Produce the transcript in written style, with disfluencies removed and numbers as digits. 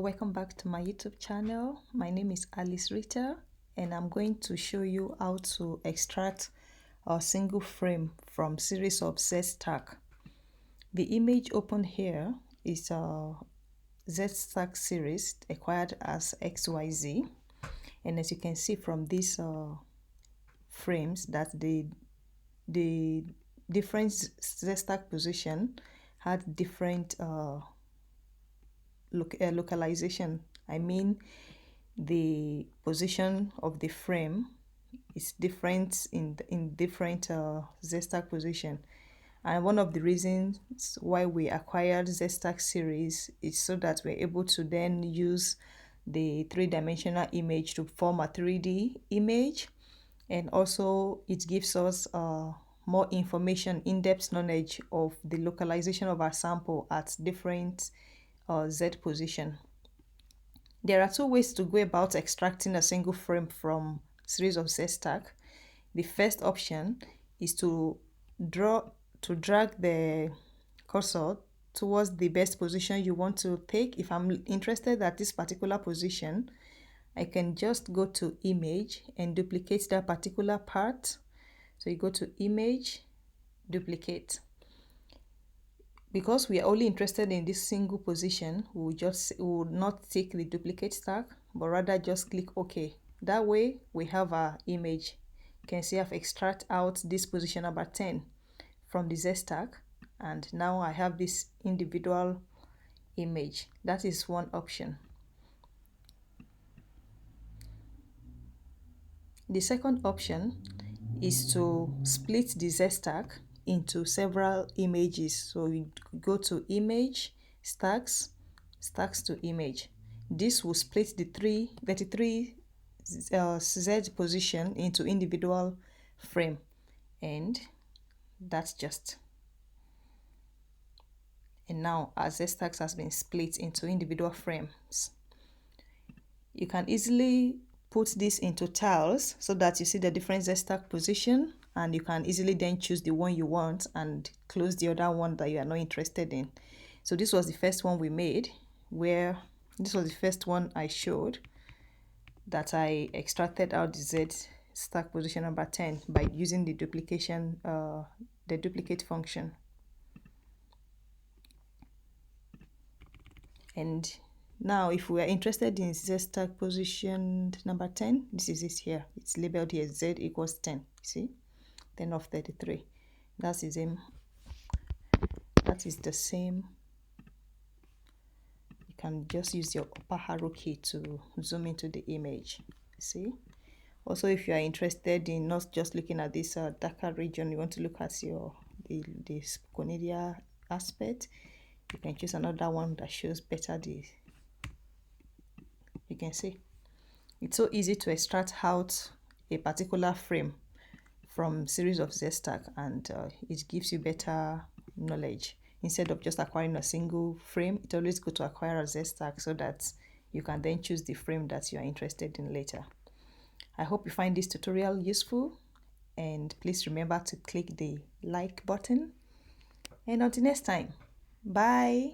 welcome back to my YouTube channel. My name is Alice Rita and I'm going to show you how to extract a single frame from series of Z stack. The image open here is a Z stack series acquired as XYZ, and as you can see from these frames that the different Z stack position had different localization. I mean, the position of the frame is different in different Z stack position. And one of the reasons why we acquired Z stack series is so that we're able to then use the three-dimensional image to form a 3D image, and also it gives us more information, in-depth knowledge of the localization of our sample at different Z position. There are two ways to go about extracting a single frame from series of Z stack. The first option is to drag the cursor towards the best position you want to take. If I'm interested at this particular position, I can just go to image and duplicate that particular part. So you go to image, duplicate. Because we are only interested in this single position, we will not take the duplicate stack, but rather just click OK. That way we have our image. You can see I've extracted out this position number 10 from the Z stack, and now I have this individual image. That is one option. The second option is to split the Z stack into several images. So we go to image, stacks to image. This will split the 33 Z position into individual frame, and that's just. And now our Z stacks has been split into individual frames. You can easily put this into tiles so that you see the different Z stack position, and you can easily then choose the one you want and close the other one that you are not interested in. So this was the first one we made, where this was the first one I showed, that I extracted out the Z stack position number 10 by using the duplication, the duplicate function. And now if we are interested in Z stack position number 10, this is it here. It's labeled here Z equals 10. See? 10 of 33. That is the same. You can just use your upper arrow key to zoom into the image. See? Also, if you are interested in not just looking at this darker region, you want to look at the conidia aspect, you can choose another one that shows better the. You can see it's so easy to extract out a particular frame from series of Z stack, and it gives you better knowledge. Instead of just acquiring a single frame, it's always good to acquire a Z stack so that you can then choose the frame that you are interested in later. I hope you find this tutorial useful, and please remember to click the like button. And until next time, bye.